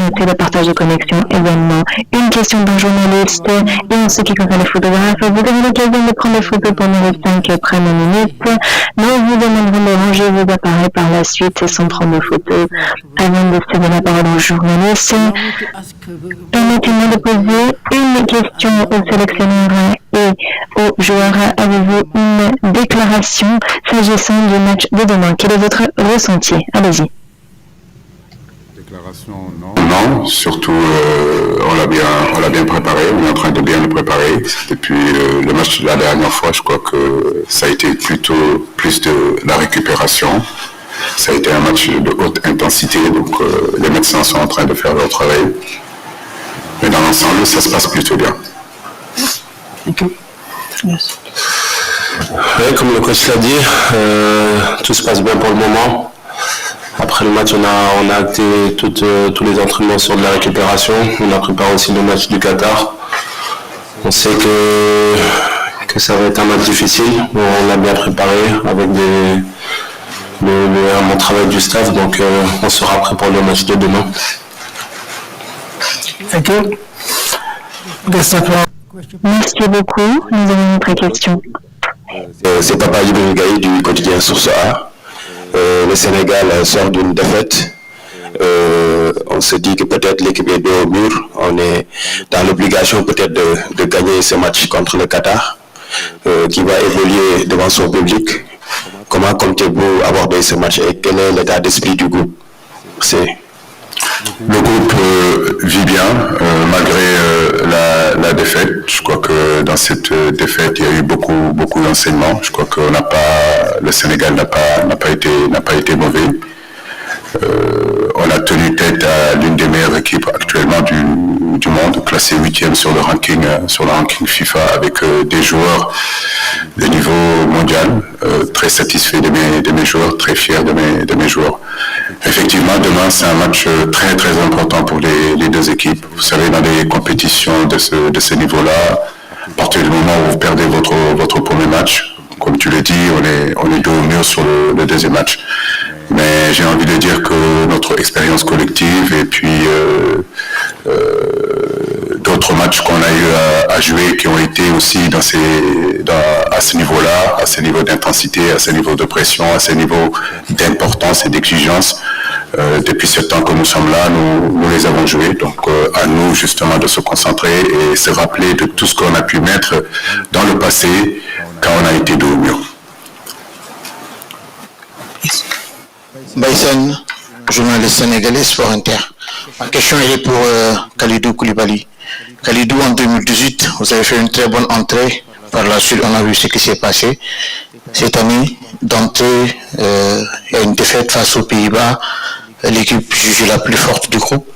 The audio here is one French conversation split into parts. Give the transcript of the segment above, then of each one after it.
noter le partage de connexion également. Une question d'un journaliste et en ce qui concerne les photographes, vous avez l'occasion de prendre des photos pendant les 5 premières minutes. Nous vous demanderons de ranger vos appareils par la suite sans prendre de photos avant de céder la parole aux journalistes. Permettez-moi de poser une question aux sélectionneurs et aux joueurs. Avez-vous une déclaration s'agissant du match de demain? Quel est votre ressenti? Allez-y. Déclaration, non. Surtout, on l'a bien préparé. On est en train de bien le préparer. Depuis le match de la dernière fois, je crois que ça a été plutôt plus de la récupération. Ça a été un match de haute intensité, donc les médecins sont en train de faire leur travail. Mais dans l'ensemble, ça se passe plutôt bien. Okay. Yes. Oui, comme le coach l'a dit, tout se passe bien pour le moment. Après le match, on a acté tous les entraînements sur de la récupération. On a préparé aussi le match du Qatar. On sait que ça va être un match difficile. On l'a bien préparé avec un bon travail du staff. Donc on sera prêt pour le match de demain. Thank you. Merci beaucoup. Nous avons une autre question. C'est Papa Ibrahim Gaï du quotidien Source A. Le Sénégal sort d'une défaite. On se dit que peut-être l'équipe est dos au mur. On est dans l'obligation peut-être de gagner ce match contre le Qatar, qui va évoluer devant son public. Comment comptez-vous aborder ce match et quel est l'état d'esprit du groupe? Le groupe vit bien malgré la défaite. Je crois que dans cette défaite, il y a eu beaucoup d'enseignements. Je crois que le Sénégal n'a pas été mauvais. On a tenu tête à l'une des meilleures équipes actuellement du monde, classée 8e sur le ranking FIFA avec des joueurs de niveau mondial. Très satisfait de mes joueurs, très fier de mes joueurs. Effectivement, demain, c'est un match très très important pour les deux équipes. Vous savez, dans les compétitions de ce niveau-là, à partir du moment où vous perdez votre premier match, comme tu l'as dit, on est dos au mur sur le deuxième match. Mais j'ai envie de dire que notre expérience collective et puis d'autres matchs qu'on a eu à jouer qui ont été aussi à ce niveau-là, à ce niveau d'intensité, à ce niveau de pression, à ce niveau d'importance et d'exigence. Depuis ce temps que nous sommes là, nous les avons joués. Donc à nous justement de se concentrer et se rappeler de tout ce qu'on a pu mettre dans le passé quand on a été dos au mur. Baïsan, journaliste sénégalais, Sport Inter. Ma question est pour Kalidou Koulibaly. Kalidou, en 2018, vous avez fait une très bonne entrée. Par la suite, on a vu ce qui s'est passé. Cette année, d'entrée, il y a une défaite face aux Pays-Bas. L'équipe jugée la plus forte du groupe.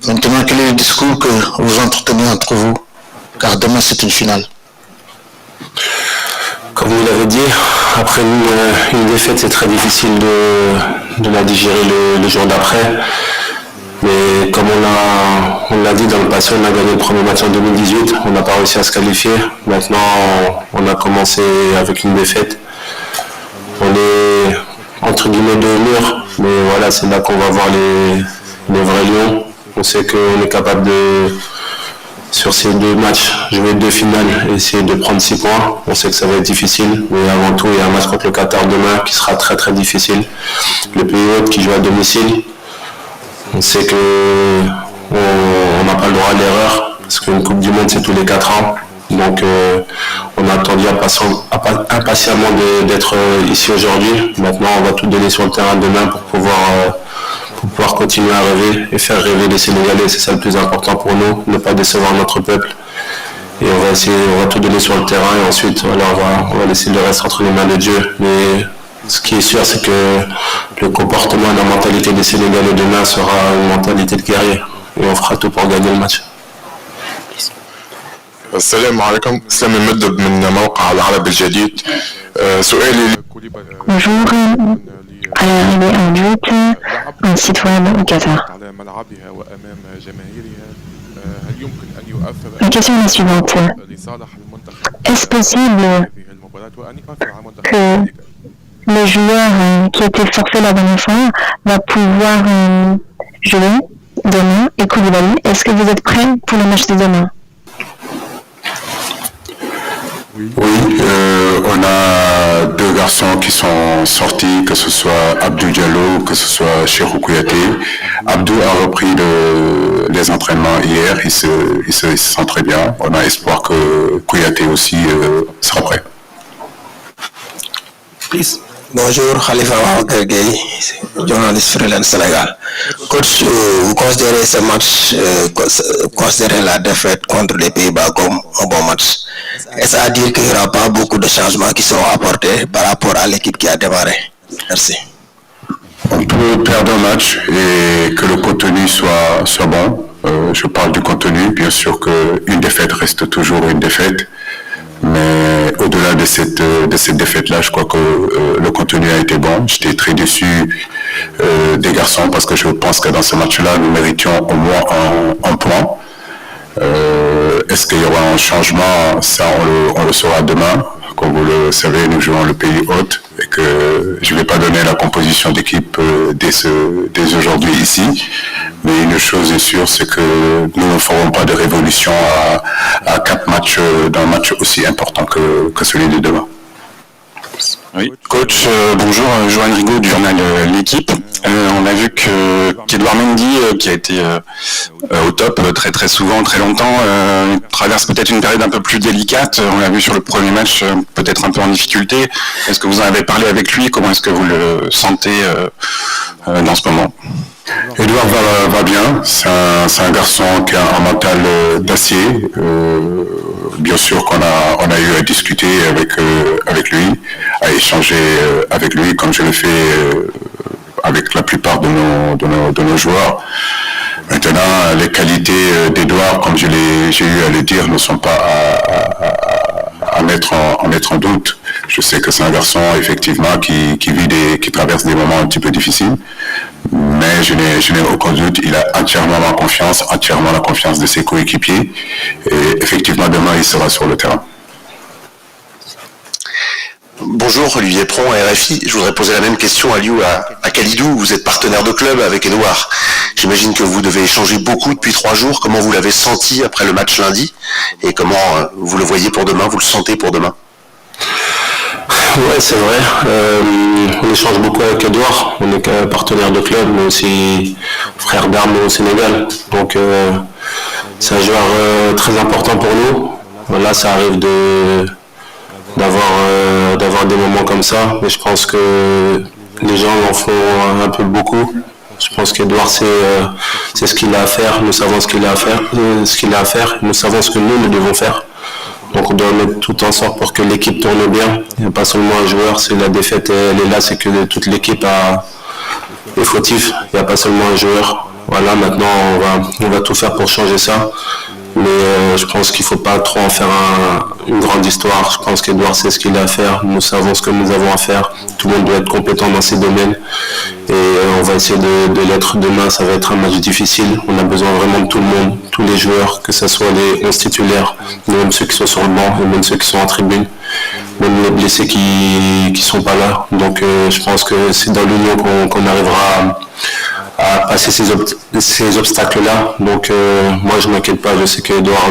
Maintenant, quel est le discours que vous entretenez entre vous? Car demain, c'est une finale. Comme vous l'avez dit, après une défaite, c'est très difficile de la digérer le jour d'après. Mais comme on l'a dit dans le passé, on a gagné le premier match en 2018, on n'a pas réussi à se qualifier. Maintenant, on a commencé avec une défaite. On est entre guillemets de mur, mais voilà, c'est là qu'on va voir les vrais lions. On sait qu'on est capable sur ces deux matchs, jouer 2 finales et essayer de prendre 6 points. On sait que ça va être difficile, mais avant tout, il y a un match contre le Qatar demain qui sera très très difficile. Le pays hôte qui joue à domicile. On sait qu'on n'a pas le droit à l'erreur, parce qu'une Coupe du Monde, c'est tous les 4 ans. Donc on a attendu impatiemment d'être ici aujourd'hui. Maintenant, on va tout donner sur le terrain demain pour pouvoir continuer à rêver et faire rêver les Sénégalais. C'est ça le plus important pour nous, ne pas décevoir notre peuple. Et on va tout donner sur le terrain et ensuite voilà, on va laisser le reste entre les mains de Dieu. Mais ce qui est sûr, c'est que le comportement et la mentalité des Sénégalais demain sera une mentalité de guerrier. Et on fera tout pour gagner le match. السلام عليكم اسلام المدب من موقع العرب الجديد سؤالي Bonjour, à l'arrivée en but, un site web au Qatar. La question est la suivante. Est-ce possible que le joueur qui était forfait la dernière fois va pouvoir jouer demain. Et Koulibaly, est-ce que vous êtes prêts pour le match de demain? Oui, on a deux garçons qui sont sortis, que ce soit Abdou Diallo, que ce soit Cheikhou Kouyaté. Abdou a repris les entraînements hier, il se sent très bien. On a espoir que Kouyaté aussi sera prêt. Please. Bonjour, Khalifa Waoukergueye, journaliste freelance Sénégal. Coach, vous considérez ce match, considérez la défaite contre les Pays-Bas comme un bon match. Est-ce à dire qu'il n'y aura pas beaucoup de changements qui seront apportés par rapport à l'équipe qui a démarré? Merci. On peut perdre un match et que le contenu soit bon. Je parle du contenu, bien sûr qu'une défaite reste toujours une défaite. Mais au-delà de cette défaite-là, je crois que le contenu a été bon. J'étais très déçu des garçons parce que je pense que dans ce match-là, nous méritions au moins un point. Est-ce qu'il y aura un changement? Ça, on le saura demain. Comme vous le savez, nous jouons le pays hôte et que je ne vais pas donner la composition d'équipe dès aujourd'hui ici. Mais une chose est sûre, c'est que nous ne ferons pas de révolution à 4 matchs d'un match aussi important que celui de demain. Oui, coach, bonjour, Johan Rigaud du journal L'Équipe. On a vu qu'Edouard Mendy, qui a été au top très très souvent, très longtemps, traverse peut-être une période un peu plus délicate. On l'a vu sur le premier match, peut-être un peu en difficulté. Est-ce que vous en avez parlé avec lui? Comment est-ce que vous le sentez dans ce moment? Edouard va bien, c'est un garçon qui a un mental d'acier. Bien sûr qu'on a eu à discuter avec lui, à échanger avec lui, comme je le fais avec la plupart de nos joueurs. Maintenant, les qualités d'Edouard, comme j'ai eu à le dire, ne sont pas à mettre en doute. Je sais que c'est un garçon, effectivement, qui traverse des moments un petit peu difficiles. Mais je n'ai aucun doute, il a entièrement la confiance de ses coéquipiers. Et effectivement, demain, il sera sur le terrain. Bonjour, Olivier Pron, RFI. Je voudrais poser la même question à Kalidou. Vous êtes partenaire de club avec Edouard. J'imagine que vous devez échanger beaucoup depuis 3 jours. Comment vous l'avez senti après le match lundi? Et comment vous le voyez pour demain? Vous le sentez pour demain? Ouais, c'est vrai. On échange beaucoup avec Edouard. On est partenaire de club, mais aussi frère d'armes au Sénégal. Donc, c'est un joueur très important pour nous. Voilà, ça arrive d'avoir des moments comme ça, mais je pense que les gens en font un peu beaucoup. Je pense qu'Edouard c'est ce qu'il a à faire. Nous savons ce qu'il a à faire. Nous savons ce que nous devons faire. Donc on doit mettre tout en sorte pour que l'équipe tourne bien. Il n'y a pas seulement un joueur, c'est la défaite, elle est là, c'est que toute l'équipe est fautive. Il n'y a pas seulement un joueur. Voilà, maintenant on va tout faire pour changer ça. Mais je pense qu'il ne faut pas trop en faire une grande histoire. Je pense qu'Edouard sait ce qu'il a à faire. Nous savons ce que nous avons à faire. Tout le monde doit être compétent dans ses domaines. Et on va essayer de l'être demain. Ça va être un match difficile. On a besoin vraiment de tout le monde, tous les joueurs, que ce soit les 11 titulaires, même ceux qui sont sur le banc, et même ceux qui sont en tribune, même les blessés qui ne sont pas là. Donc je pense que c'est dans l'union qu'on arrivera à passer ces obstacles-là. Donc moi je ne m'inquiète pas, je sais qu'Edouard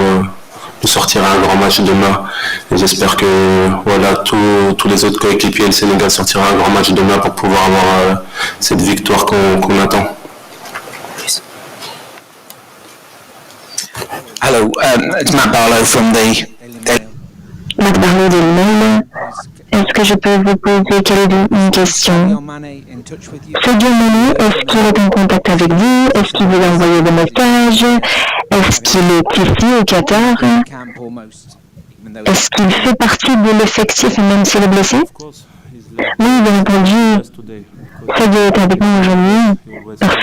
nous sortira un grand match demain et j'espère que voilà, tous les autres coéquipiers, le Sénégal sortira un grand match demain pour pouvoir avoir cette victoire qu'on attend. Hello, it's Matt Barlow from the... Matt Barlow de Mail. Est-ce que je peux vous poser une question? Sadio Mané, est-ce qu'il est en contact avec vous? Est-ce qu'il vous a envoyé des messages? Est-ce qu'il est ici au Qatar? Est-ce qu'il fait partie de l'effectif même s'il est blessé? Oui, bien entendu. Sadio est avec nous aujourd'hui parce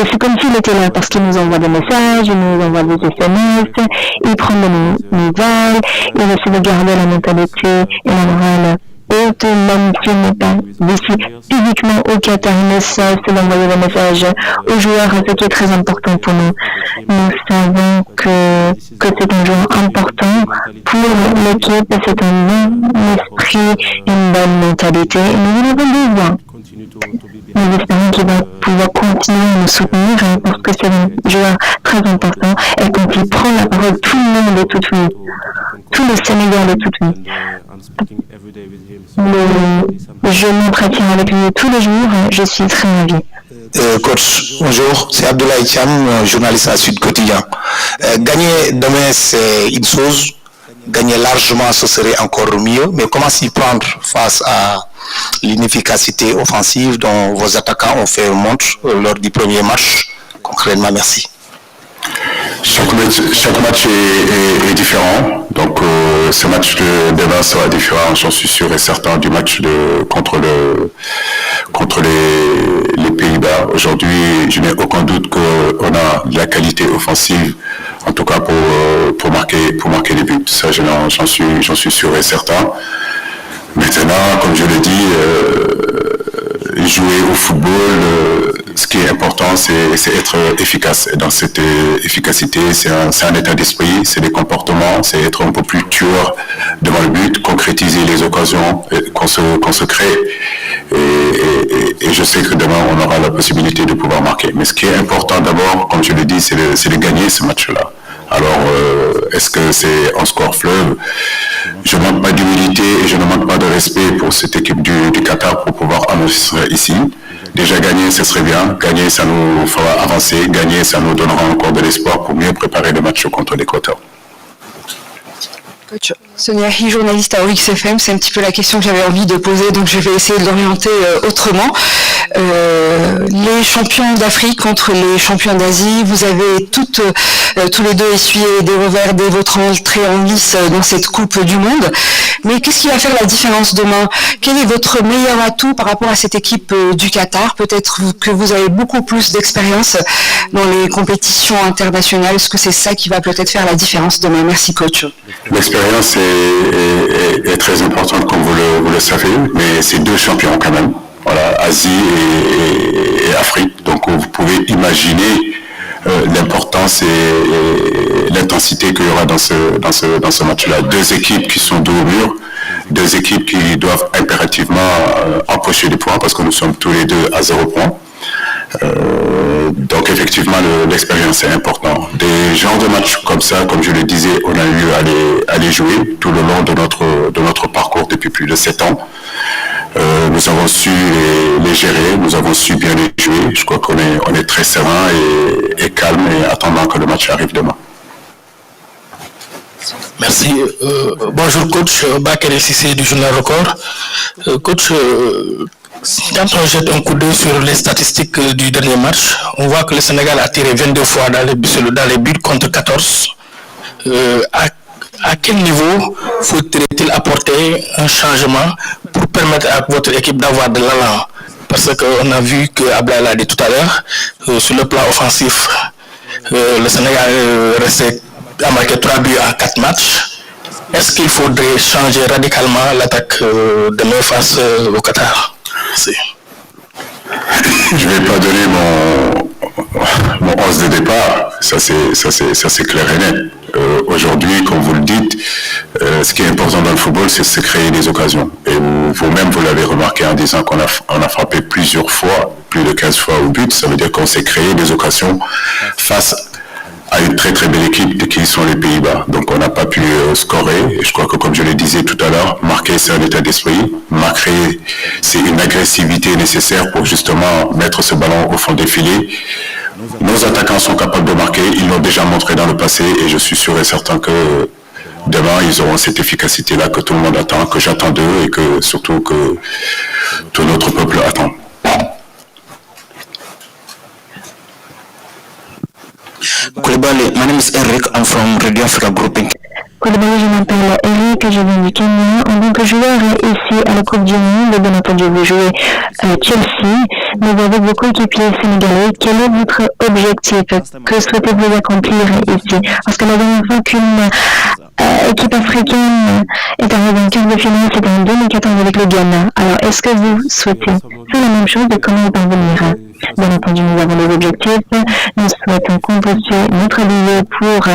c'est comme s'il était là, parce qu'il nous envoie des messages, il nous envoie des SMS, il prend des nouvelles, il essaie de garder la mentalité et la morale haute, même s'il n'est pas ici physiquement au Qatar, mais ça, c'est d'envoyer des messages aux joueurs, ce qui est très important pour nous. Nous savons que c'est un joueur important pour l'équipe, c'est un bon esprit, une bonne mentalité, et nous en avons besoin. Nous espérons qu'il va pouvoir continuer à nous soutenir parce que c'est un joueur très important et quand il prend la parole, tout le monde est tout oui. Tout le Sénégal est tout oui. Je m'entretiens avec lui tous les jours, je suis très ravie. Coach, bonjour, c'est Abdoulaye Thiam, journaliste à Sud Quotidien. Gagner demain, c'est une chose. Gagner largement, ce serait encore mieux. Mais comment s'y prendre face à l'inefficacité offensive dont vos attaquants ont fait montre lors du premier match? Concrètement, merci. Chaque match est différent. Donc ce match de demain sera différent, j'en suis sûr et certain, du match contre les Pays-Bas. Aujourd'hui, je n'ai aucun doute qu'on a de la qualité offensive, en tout cas pour marquer des buts. Ça, j'en suis sûr et certain. Maintenant, comme je l'ai dit, jouer au football, ce qui est important, c'est être efficace. Et dans cette efficacité, c'est un état d'esprit, c'est des comportements, c'est être un peu plus tueur devant le but, concrétiser les occasions qu'on se crée. Et je sais que demain, on aura la possibilité de pouvoir marquer. Mais ce qui est important d'abord, comme je l'ai dit, c'est de gagner ce match-là. Alors, est-ce que c'est un score fleuve? Je ne manque pas d'humilité et je ne manque pas de respect pour cette équipe du Qatar pour pouvoir annoncer ici. Déjà gagner, ce serait bien. Gagner, ça nous fera avancer. Gagner, ça nous donnera encore de l'espoir pour mieux préparer le match contre l'Équateur. Coach, Sonia Hi, journaliste à Orix FM, c'est un petit peu la question que j'avais envie de poser, donc je vais essayer de l'orienter autrement. Les champions d'Afrique contre les champions d'Asie, vous avez tous les deux essuyé des revers dès votre entrée en lice dans cette Coupe du Monde. Mais qu'est-ce qui va faire la différence demain? Quel est votre meilleur atout par rapport à cette équipe du Qatar? Peut-être que vous avez beaucoup plus d'expérience dans les compétitions internationales. Est-ce que c'est ça qui va peut-être faire la différence demain? Merci coach. L'expérience est très importante, comme vous le savez, mais c'est deux champions quand même. Voilà, Asie et Afrique. Donc vous pouvez imaginer l'importance et l'intensité qu'il y aura dans ce match-là. Deux équipes qui sont dos au mur, deux équipes qui doivent impérativement empocher des points parce que nous sommes tous les deux à 0 points. Donc effectivement l'expérience est importante. Des genres de matchs comme ça, comme je le disais, on a eu à les jouer tout le long de notre parcours depuis plus de 7 ans. Nous avons su les gérer, nous avons su bien les jouer. Je crois qu'on est très serein et calme et attendant que le match arrive demain. Merci. Bonjour coach, Bakary Cissé du Journal Record. Coach, quand on jette un coup d'œil sur les statistiques du dernier match, on voit que le Sénégal a tiré 22 fois dans les buts contre 14. À quel niveau faudrait-il apporter un changement pour permettre à votre équipe d'avoir de l'allant? Parce qu'on a vu que Ablaye l'a dit tout à l'heure, sur le plan offensif, le Sénégal a marqué 3 buts en 4 matchs. Est-ce qu'il faudrait changer radicalement l'attaque demain face au Qatar? Merci. Je ne vais pas donner mon 11 de départ, ça c'est clair et net. Aujourd'hui, comme vous le dites, ce qui est important dans le football, c'est de se créer des occasions. Et vous-même, vous l'avez remarqué en disant qu'on a frappé plusieurs fois, plus de 15 fois au but. Ça veut dire qu'on s'est créé des occasions face à une très très belle équipe qui sont les Pays-Bas. Donc on n'a pas pu scorer. Et je crois que comme je le disais tout à l'heure, marquer c'est un état d'esprit. Marquer c'est une agressivité nécessaire pour justement mettre ce ballon au fond des filets. Nos attaquants sont capables de marquer, ils l'ont déjà montré dans le passé et je suis sûr et certain que demain ils auront cette efficacité-là que tout le monde attend, que j'attends d'eux et que surtout que tout notre peuple attend. Koulibaly, my name is Eric, I'm from Radio Africa Grouping. Koulibaly, je m'appelle Eric, je viens du Kenya. En tant que joueur ici à la Coupe du Monde, bien entendu, vous jouez Chelsea, mais avec vos coéquipiers sénégalais, quel est votre objectif? Que souhaitez-vous accomplir ici? Parce que la dernière fois qu'une équipe africaine est arrivée en quart de finale, c'était en 2014 avec le Ghana. Alors, est-ce que vous souhaitez faire la même chose et comment y parvenir? Bien entendu, nous avons des objectifs. Nous souhaitons compléter notre billet pour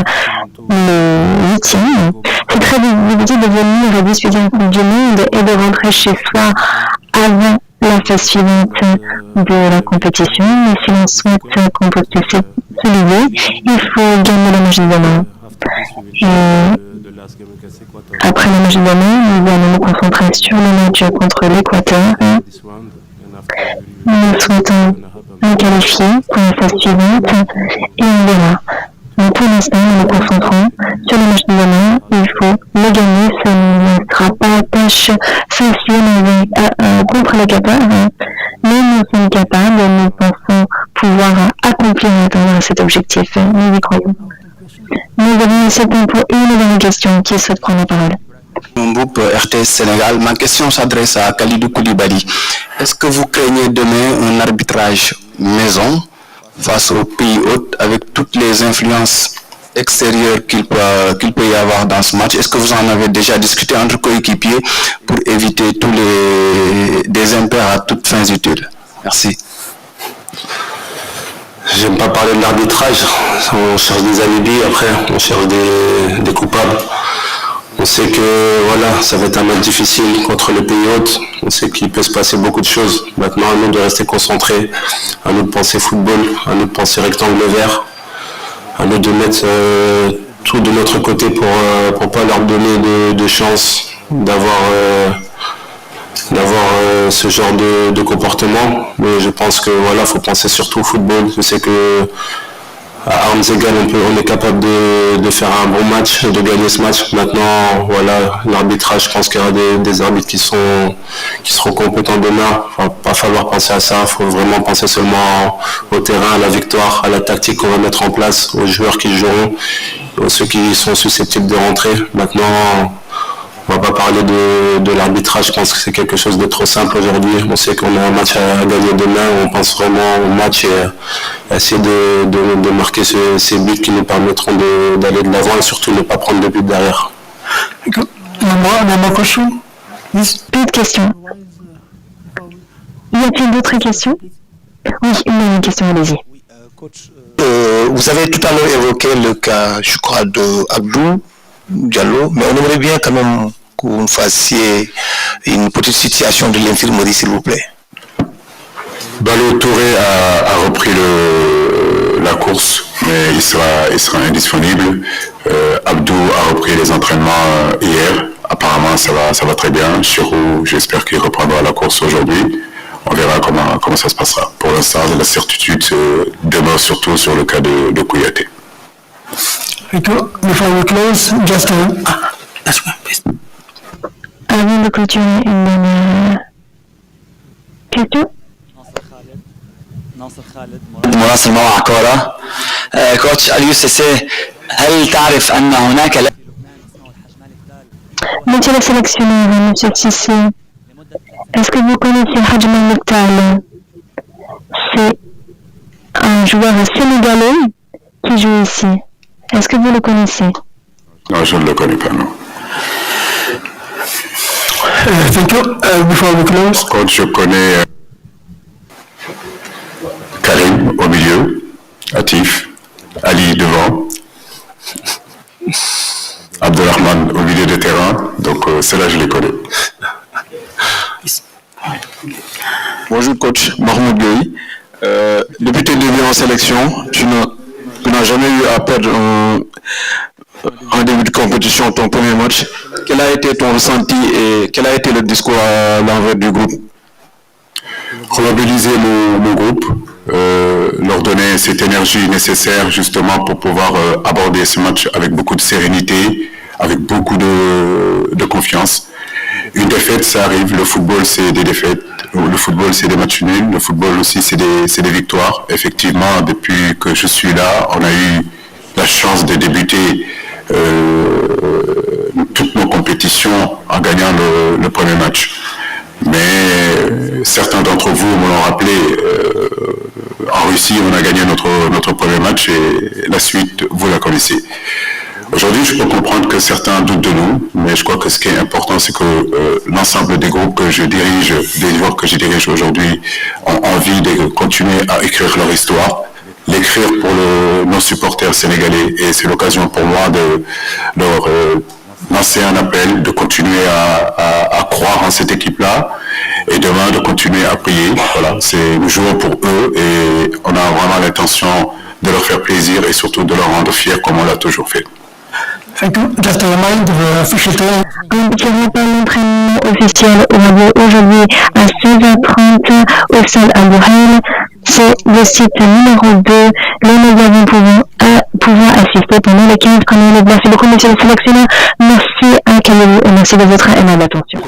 le 8e. C'est très difficile de venir disputer une Coupe du Monde et de rentrer chez soi avant la phase suivante de la compétition. Mais si l'on souhaite composter ce levier, il faut gagner le match de demain. Après le match de demain, nous allons nous concentrer sur le match contre l'Équateur. Nous souhaitons nous qualifier pour la phase suivante et on verra. Mais pour l'instant, nous nous concentrons sur le match de demain. Il faut le gagner. Ce ne sera pas tâche facile contre le Qatar. Mais nous sommes capables, nous pensons pouvoir accomplir et atteindre cet objectif. Nous y croyons. Nous avons ce temps pour une dernière question. Qui souhaite prendre la parole? Mon groupe RTS Sénégal, ma question s'adresse à Kalidou Koulibaly. Est-ce que vous craignez demain un arbitrage maison face au pays hôte avec toutes les influences extérieures qu'il peut y avoir dans ce match? Est-ce que vous en avez déjà discuté entre coéquipiers pour éviter tous des impairs à toutes fins utiles? Merci. J'aime pas parler de l'arbitrage, on cherche des alibis, après on cherche des coupables. On sait que voilà, ça va être un match difficile contre le pays hôte. On sait qu'il peut se passer beaucoup de choses. Maintenant, à nous de rester concentrés, à nous de penser football, à nous de penser rectangle vert, à nous de mettre tout de notre côté pour pas leur donner de chance d'avoir ce genre de comportement. Mais je pense que voilà, faut penser surtout au football. Je sais que à armes égales, on est capable de faire un bon match, de gagner ce match. Maintenant, voilà, l'arbitrage, je pense qu'il y aura des arbitres qui seront compétents demain. Il ne va pas falloir penser à ça. Il faut vraiment penser seulement au terrain, à la victoire, à la tactique qu'on va mettre en place, aux joueurs qui joueront, aux ceux qui sont susceptibles de rentrer. Maintenant, on ne va pas parler de l'arbitrage, je pense que c'est quelque chose de trop simple aujourd'hui. On sait qu'on a un match à gagner demain, on pense vraiment au match et à essayer de marquer ces buts qui nous permettront d'aller de l'avant et surtout ne pas prendre de buts derrière. Plus de questions. Y a-t-il d'autres questions? Oui, une question, allez-y. Vous avez tout à l'heure évoqué le cas, je crois, de Abdou Diallo, mais on aimerait bien quand même que vous fassiez une petite situation de l'infirmerie, s'il vous plaît. Ballo Touré a repris la course, mais il sera indisponible. Abdou a repris les entraînements hier. Apparemment, ça va très bien. Chirou, j'espère qu'il reprendra la course aujourd'hui. On verra comment ça se passera. Pour l'instant, la certitude demeure surtout sur le cas de Kouyaté. Before we close, just avant de clôturer, une dernière question. مناصر موقع كورة كوتش اليو سي سي هل تعرف أن هناك Monsieur le sélectionneur, Monsieur Sissi, est-ce que vous connaissez Hajm Al-Mektal? C'est un joueur sénégalais qui joue ici. Est-ce que vous le connaissez? Non, je ne le connais pas, non. Thank you. Before we close. Quand je connais Karim au milieu, Atif, Ali devant, Abdelrahman au milieu de terrain, donc ceux-là je les connais. Bonjour coach, Mahmoud Gueye. Depuis tes débuts en sélection, tu n'as jamais eu à perdre en début de compétition ton premier match. Quel a été ton ressenti et quel a été le discours à l'envers du groupe? Remobiliser mon groupe, leur donner cette énergie nécessaire justement pour pouvoir aborder ce match avec beaucoup de sérénité, avec beaucoup de confiance. Une défaite, ça arrive. Le football, c'est des défaites. Le football, c'est des matchs nuls. Le football aussi, c'est des victoires. Effectivement, depuis que je suis là, on a eu la chance de débuter toutes nos compétitions en gagnant le premier match. Mais certains d'entre vous me l'ont rappelé, en Russie, on a gagné notre premier match et la suite, vous la connaissez. Aujourd'hui, je peux comprendre que certains doutent de nous, mais je crois que ce qui est important, c'est que l'ensemble des groupes que je dirige, des joueurs que je dirige aujourd'hui, ont envie de continuer à écrire leur histoire, l'écrire pour nos supporters sénégalais. Et c'est l'occasion pour moi de leur lancer un appel, de continuer à croire en cette équipe-là et demain de continuer à prier. Voilà, nous jouons pour eux et on a vraiment l'intention de leur faire plaisir et surtout de leur rendre fiers comme on l'a toujours fait. Un petit rappel, l'entraînement officiel aura lieu aujourd'hui à 16h30 au stade Al-Buhail. C'est le site numéro 2. Les médias vont pouvoir assister pendant les 15 premières minutes. Merci beaucoup, monsieur le sélectionneur. Merci à Kalidou et merci de votre aimable attention.